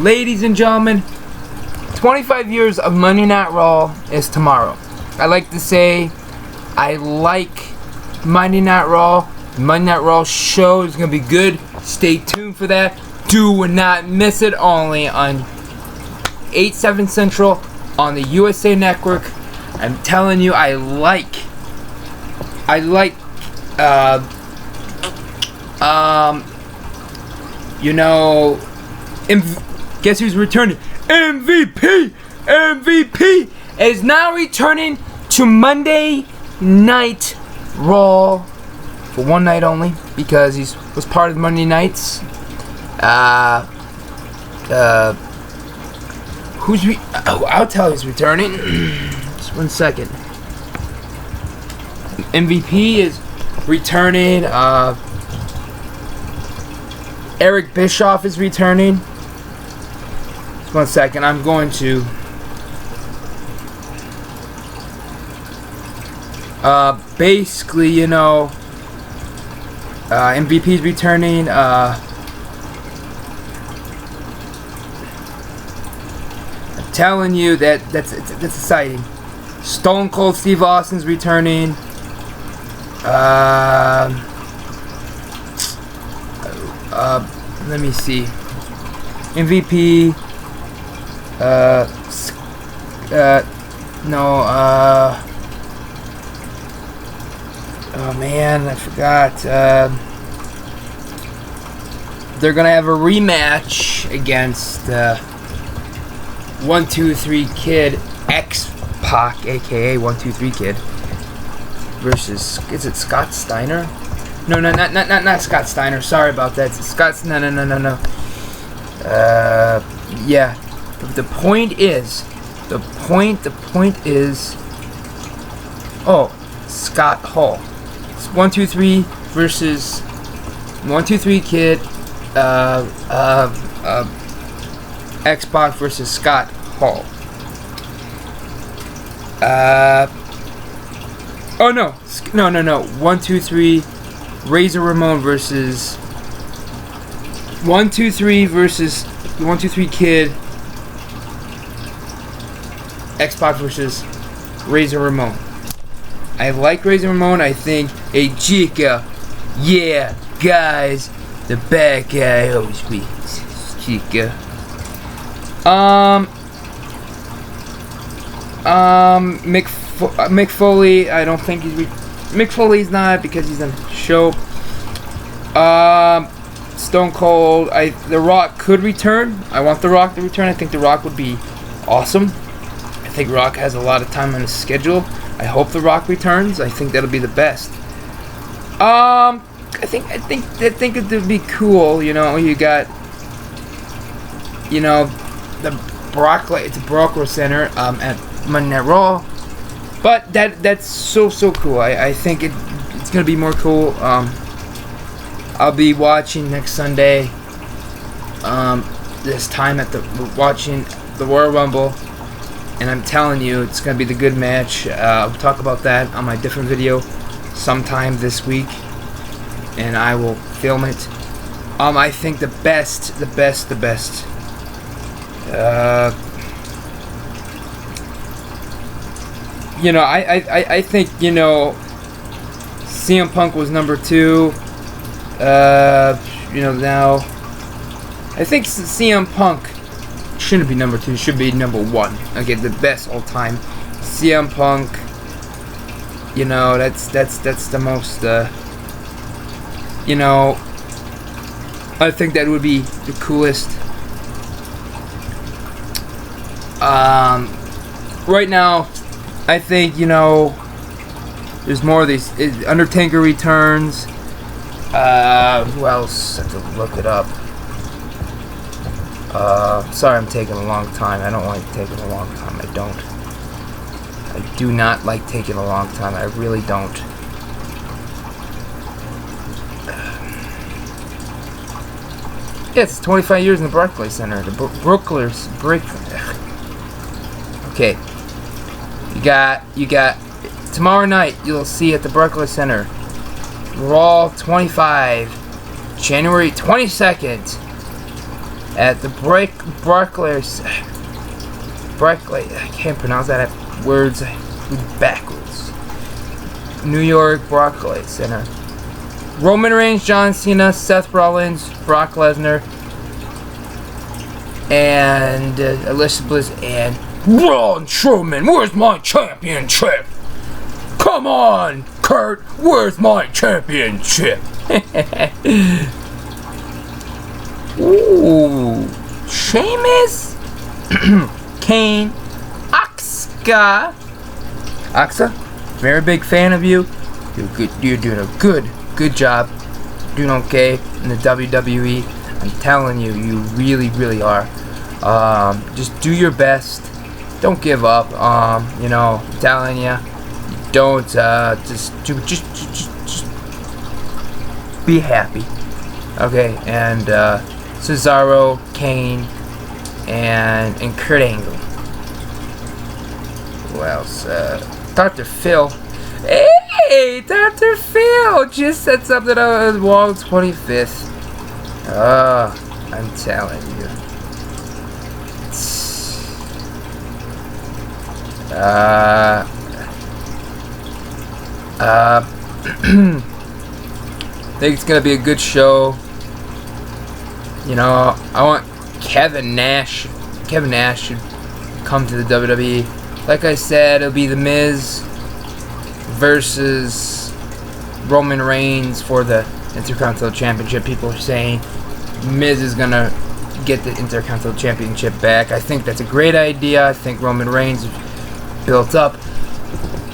ladies and gentlemen, 25 years of Monday Night Raw is tomorrow. I like to say I like Monday Night Raw. The Monday Night Raw show is going to be good. Stay tuned for that. Do not miss it. Only on 8/7 Central on the USA Network. I'm telling you, I like you know, guess who's returning? MVP is now returning to Monday Night Raw for one night only because he was part of the Monday Nights. I'll tell you who's returning. Just 1 second. MVP is returning. Eric Bischoff is returning. Just 1 second. I'm going to basically, you know, MVP is returning. I'm telling you that's exciting. Stone Cold Steve Austin's returning. Let me see. MVP. Oh man, I forgot. They're gonna have a rematch against 1-2-3 Kid, X-Pac, aka 1-2-3 Kid, versus, is it Scott Steiner? No, not Scott Steiner. Sorry about that. Scott's no. Yeah. The point is, oh, Scott Hall. It's 1-2-3 versus 1-2-3 Kid, X-Pac versus Scott Hall. Oh no. 1-2-3 Razor Ramon versus 1-2-3 versus 1-2-3 Kid, X-Pac versus Razor Ramon. I like Razor Ramon. I think, hey Chica, yeah, guys, the bad guy always wins. Chica. Mick Foley, I don't think he's Mick Foley's not because he's on the show. Stone Cold, The Rock could return. I want The Rock to return. I think The Rock would be awesome. I think Rock has a lot of time on his schedule. I hope The Rock returns. I think that'll be the best. I think it would be cool. You know, you got, you know, it's Brockler Center at Monday Night Raw. But that's so cool. I think it's gonna be more cool. I'll be watching next Sunday. This time watching the Royal Rumble, and I'm telling you, it's gonna be the good match. I'll talk about that on my different video sometime this week, and I will film it. I think the best. You know, I think, you know, CM Punk was number 2. You know, now I think CM Punk shouldn't be number 2, should be number 1. Okay, the best all time. CM Punk, you know, that's the most, you know, I think that would be the coolest. Right now, I think, you know, there's more of these. Undertaker returns. Who else? I have to look it up. Sorry I'm taking a long time. I don't like taking a long time. I do not like taking a long time. I really don't. Yeah, it's 25 years in the Barclays Center. The Brooklers break. Okay. You got tomorrow night. You'll see at the Barclays Center. Raw 25, January 22nd. at the Barclays, I can't pronounce that words backwards. New York Barclays Center. Roman Reigns, John Cena, Seth Rollins, Brock Lesnar, and Alexa Bliss, and Braun Strowman. Where's my championship? Come on, Kurt. Where's my championship? Ooh, Sheamus, Kane, Asuka, very big fan of you. You're doing a good job, doing okay in the WWE. I'm telling you, you really, really are. Just do your best. Don't give up. You know, I'm telling you, don't just be happy. Okay, and Cesaro, Kane, and Kurt Angle. Who else? Dr. Phil. Hey, Dr. Phil just said something on the wall 25th. I'm telling you. I think it's gonna be a good show. You know, I want Kevin Nash. Kevin Nash should come to the WWE. Like I said, it'll be The Miz versus Roman Reigns for the Intercontinental Championship. People are saying Miz is gonna get the Intercontinental Championship back. I think that's a great idea. I think Roman Reigns built up.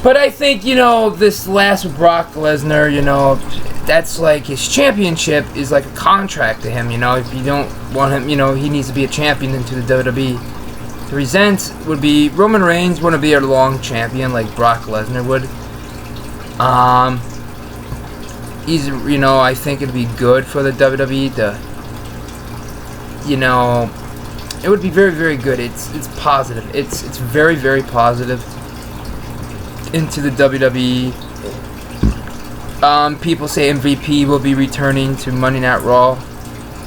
But I think, you know, this last with Brock Lesnar, you know, that's like his championship is like a contract to him, you know. If you don't want him, you know, he needs to be a champion into the WWE. To resent would be Roman Reigns wouldn't be a long champion like Brock Lesnar would. He's, you know, I think it'd be good for the WWE to, you know, it would be very, very good. It's positive. It's very, very positive into the WWE. People say MVP will be returning to Monday Night Raw,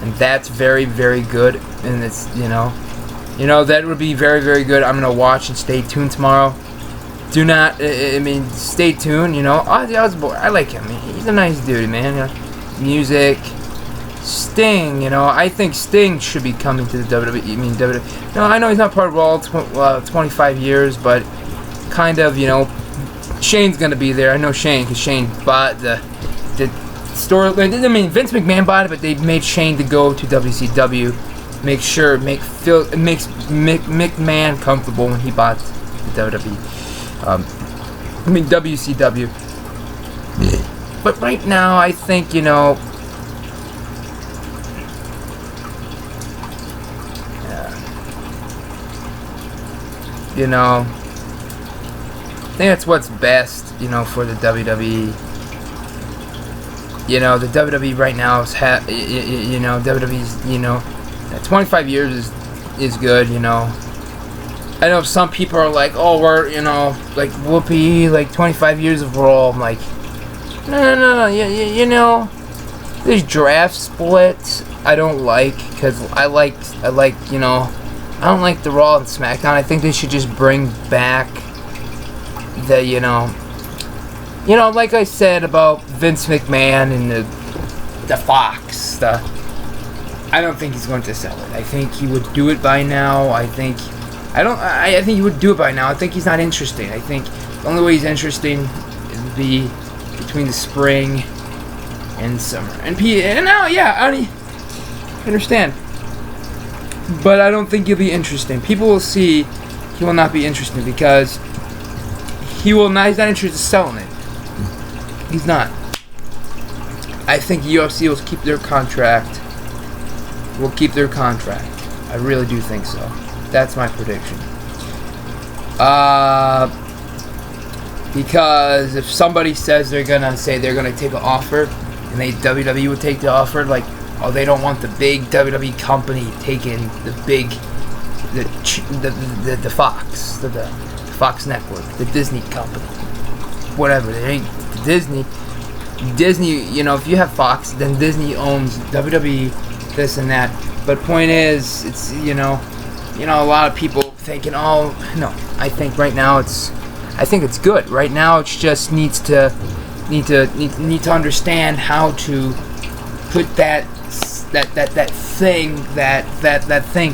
and that's very, very good. And it's, you know, that would be very, very good. I'm gonna watch and stay tuned tomorrow. Do not, I mean, stay tuned. You know, Ozzy Osbourne, I like him. He's a nice dude, man. You know, music. Sting, you know, I think Sting should be coming to the WWE. I mean, WWE. No, I know he's not part of Raw 25 years, but kind of, you know, Shane's gonna be there. I know Shane because Shane bought the store. I mean, Vince McMahon bought it, but they made Shane to go to WCW. Make sure, it makes McMahon comfortable when he bought the WWE. I mean WCW. But right now, I think, you know. You know, I think that's what's best, you know, for the WWE. You know, the WWE right now is, you know, WWE's, you know, 25 years is good, you know. I know some people are like, oh, we're, you know, like, whoopee, like, 25 years of Raw. I'm like, no, you know, these draft splits I don't like, because I like, you know, I don't like the Raw and SmackDown. I think they should just bring back the, you know, like I said about Vince McMahon and the Fox. I don't think he's going to sell it. I think he would do it by now. I think he would do it by now. I think he's not interesting. I think the only way he's interesting would be between the spring and summer. And now, yeah, I understand. But I don't think he'll be interesting. People will see he will not be interesting because he's not interested in selling it. He's not. I think UFC will keep their contract. I really do think so. That's my prediction. Because if somebody says they're gonna take an offer, and WWE would take the offer, like, oh, they don't want the big WWE company taking the Fox, the Fox Network, the Disney company, whatever. They ain't Disney, you know, if you have Fox, then Disney owns WWE, this and that. But point is, it's a lot of people thinking, oh no. I think right now I think it's good. Right now, it just need to understand how to put that thing.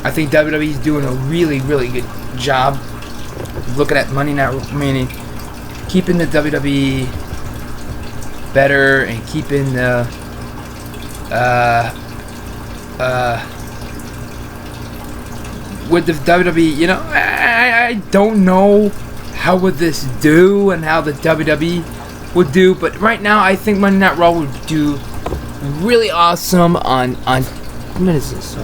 I think WWE is doing a really, really good job looking at Monday Night, meaning keeping the WWE better and keeping the with the WWE. I don't know how would this do and how the WWE would do, but right now I think Monday Night Raw would do really awesome on what minute is this?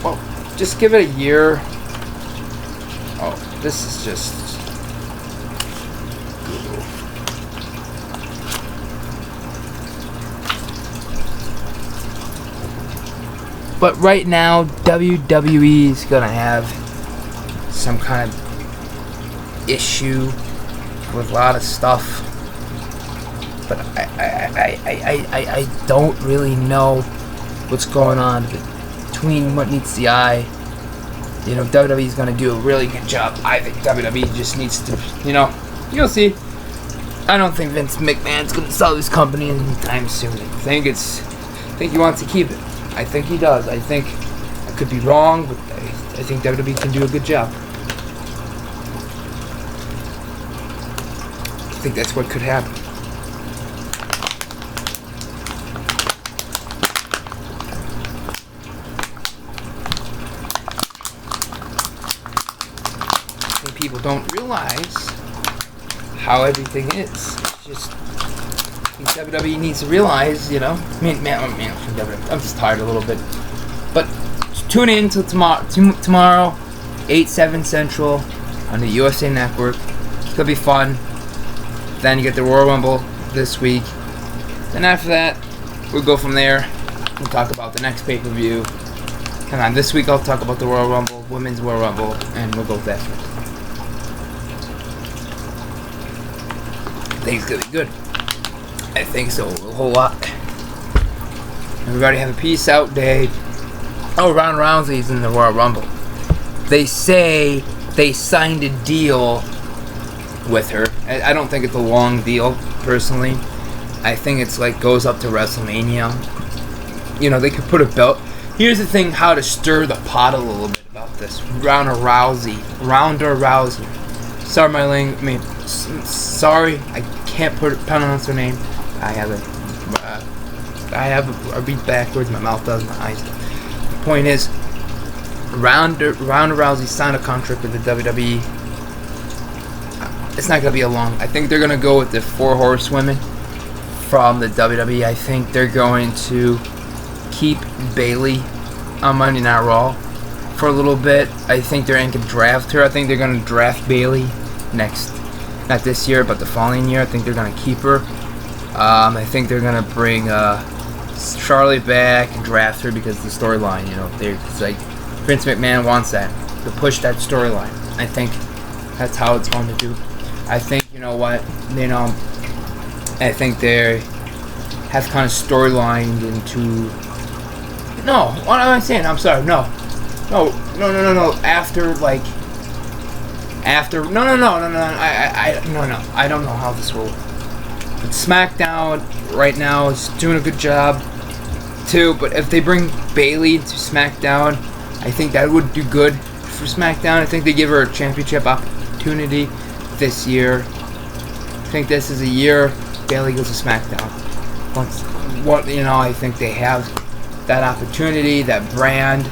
Well, just give it a year. Oh, this is just Google. But right now, WWE is gonna have some kind of issue with a lot of stuff. But I don't really know what's going on between what meets the eye. WWE is going to do a really good job. I think WWE just needs to, you'll see. I don't think Vince McMahon's going to sell this company anytime soon. I think he wants to keep it. I think he does. I think I could be wrong, but I think WWE can do a good job. I think that's what could happen. People don't realize how everything is. It's just WWE needs to realize, man, from WWE. I'm just tired a little bit. But tune in till tomorrow, 8/7 Central on the USA Network. It's gonna be fun. Then you get the Royal Rumble this week. Then after that, we'll go from there. We'll talk about the next pay-per-view. And on this week, I'll talk about the Royal Rumble, Women's Royal Rumble, and we'll go with that. I think it's gonna be good. I think so, a whole lot. Everybody have a peace out day. Oh, Ronda Rousey's in the Royal Rumble. They say they signed a deal with her. I don't think it's a long deal, personally. I think it's goes up to WrestleMania. They could put a belt. Here's the thing, how to stir the pot a little bit about this. Ronda Rousey. Sorry, I can't pronounce her name. I read backwards. My mouth does. My eyes. The point is, Ronda Rousey signed a contract with the WWE. It's not gonna be a long. I think they're gonna go with the 4 horsewomen from the WWE. I think they're going to keep Bayley on Monday Night Raw for a little bit. I think they're going to draft her. I think they're going to draft Bayley next. Not this year, but the following year. I think they're going to keep her. I think they're going to bring Charlotte back and draft her because the storyline, it's like Vince McMahon wants that, to push that storyline. I think that's how it's going to do. I think, I think they have kind of storylined into... No, what am I saying? I'm sorry, no. After, I don't know how this will... But SmackDown right now is doing a good job too. But if they bring Bayley to SmackDown, I think that would do good for SmackDown. I think they give her a championship opportunity this year. I think this is a year Bayley goes to SmackDown. I think they have that opportunity, that brand.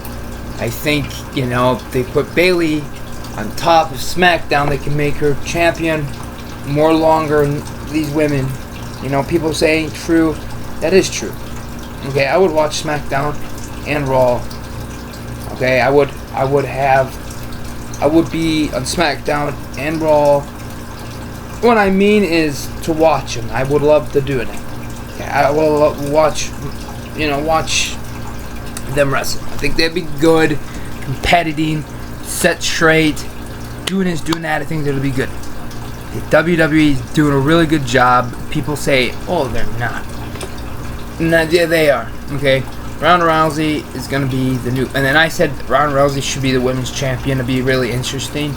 I think, if they put Bayley on top of SmackDown, they can make her champion more longer. These women, people saying true, that is true. Okay, I would watch SmackDown and Raw. Okay, I would be on SmackDown and Raw. What I mean is to watch them. I would love to do it. Okay, I will watch them wrestle. I think they'd be good, competing, set straight, doing this, doing that. I think that'll be good. The WWE is doing a really good job. People say, oh, they're not. No, yeah, they are. Okay, Ronda Rousey is gonna be the new, and then I said Ronda Rousey should be the women's champion. It'd be really interesting.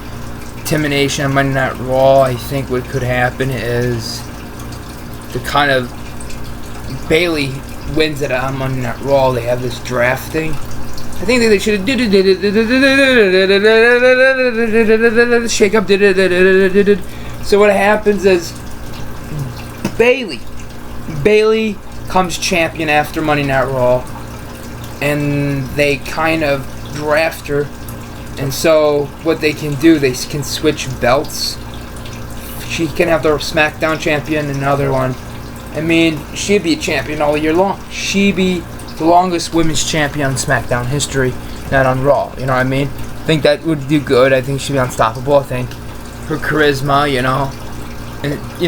Intimidation on Monday Night Raw. I think what could happen is the kind of Bayley wins it on Monday Night Raw. They have this draft thing. I think they should have shake up. So what happens is Bayley comes champion after Monday Night Raw, and they kind of draft her. And so what they can do, they can switch belts. She can have the SmackDown champion, another one. I mean, she'd be a champion all year long. She'd be the longest women's champion in SmackDown history, not on Raw. You know what I mean? I think that would do good. I think she'd be unstoppable. I think her charisma, and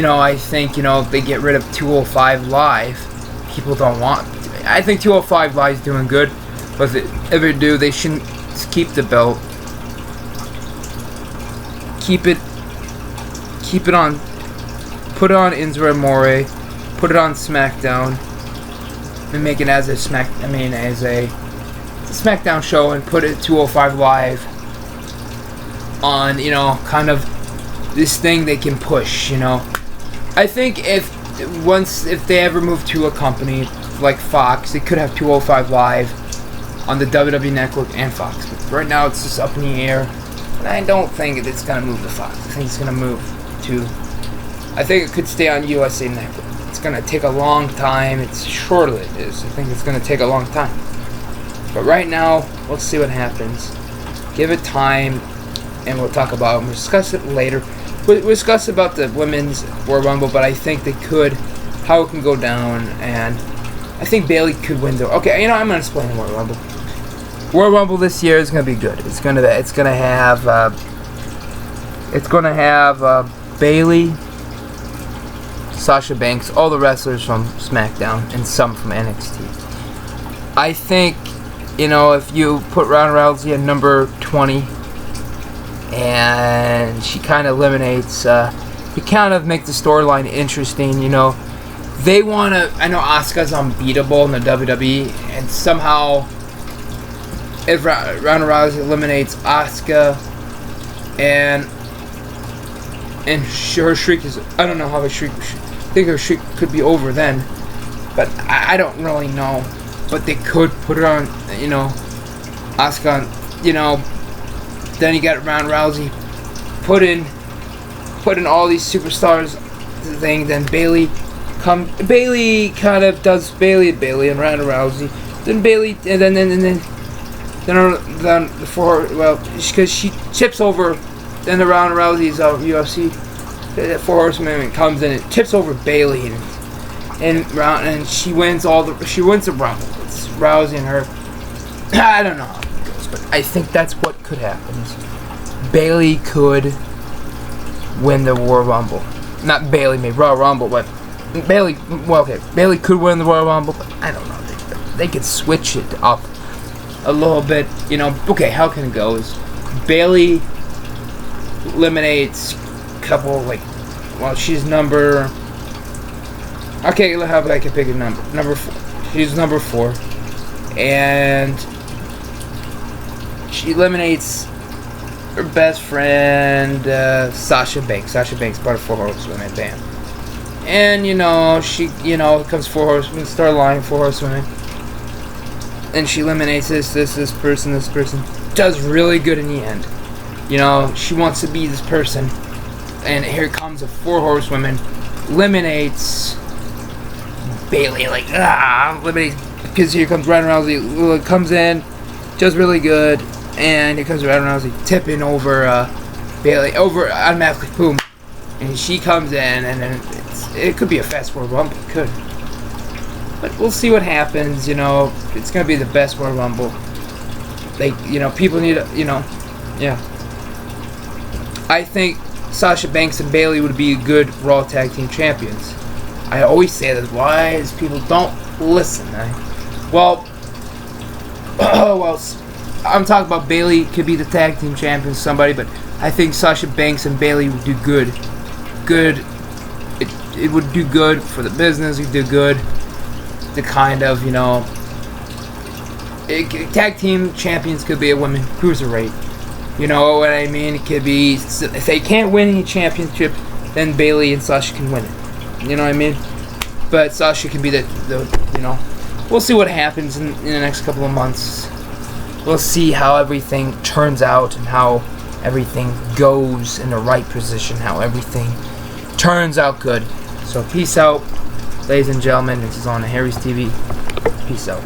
I think if they get rid of 205 Live, people don't want. I think 205 Live is doing good, but if they do, they shouldn't keep the belt. Keep it on. Put it on Enzo Amore. Put it on SmackDown. And make it as a SmackDown show, and put it 205 Live on, kind of this thing they can push, I think if they ever move to a company like Fox, they could have 205 Live on the WWE Network and Fox. But right now it's just up in the air, and I don't think it's going to move to Fox. I think it's going to move to, I think it could stay on USA Network. It's going to take a long time. It's short-lived. I think it's going to take a long time. But right now, let's see what happens. Give it time, and we'll talk about it. We'll discuss it later. We'll discuss about the women's Royal Rumble, but I think how it can go down, and I think Bayley could win though. Okay, I'm going to explain the Royal Rumble. Royal Rumble this year is going to be good. It's going to have Bayley, Sasha Banks, all the wrestlers from SmackDown, and some from NXT. I think, if you put Ronda Rousey at number 20, and she kind of eliminates, you kind of make the storyline interesting, They want to, I know Asuka's unbeatable in the WWE, and somehow, if Ronda Rousey eliminates Asuka, and her streak is, I don't know how her streak, I think her streak could be over then, but I don't really know. But they could put her on, Asuka on, then you got Ronda Rousey, put in all these superstars thing, then Bayley kind of does Bayley and Ronda Rousey, then Bayley, and then because she tips over, then the Ronda Rousey's UFC. The Four Horsemen comes in and tips over Bayley, and she wins the Rumble. It's Rousey and her. I don't know how it goes, but I think that's what could happen. Bayley could win the Royal Rumble. Not Bayley made Royal Rumble, but Bayley. Well, okay, Bayley could win the Royal Rumble, but I don't know. They could switch it up a little bit. Okay, how can it go? Is Bayley eliminates couple, she's number, okay, how about I can pick a number 4, she's number 4, and she eliminates her best friend, Sasha Banks, part of Four Horsewomen, bam, and, she, comes Four Horsewomen, storyline, Four Horsewomen, and she eliminates this person, does really good in the end, she wants to be this person. And here comes the Four Horsewomen, eliminates Bayley, eliminates, because here comes Ronda Rousey, comes in, does really good, and here comes Ronda Rousey tipping over Bayley, automatically, boom, and she comes in, and then it could be a fast Royal Rumble, it could, but we'll see what happens, it's going to be the best Royal Rumble, people need to, yeah, I think Sasha Banks and Bayley would be good Raw Tag Team Champions. I always say that. Why is people don't listen? I'm talking about Bayley could be the Tag Team Champions, somebody, but I think Sasha Banks and Bayley would do good. It would do good for the business. It would do good. to kind of, tag team champions could be a women cruiserweight. You know what I mean? It could be, if they can't win any championship, then Bayley and Sasha can win it. You know what I mean? But Sasha can be the we'll see what happens in the next couple of months. We'll see how everything turns out and how everything goes in the right position, how everything turns out good. So peace out, ladies and gentlemen. This is on Harry's TV. Peace out.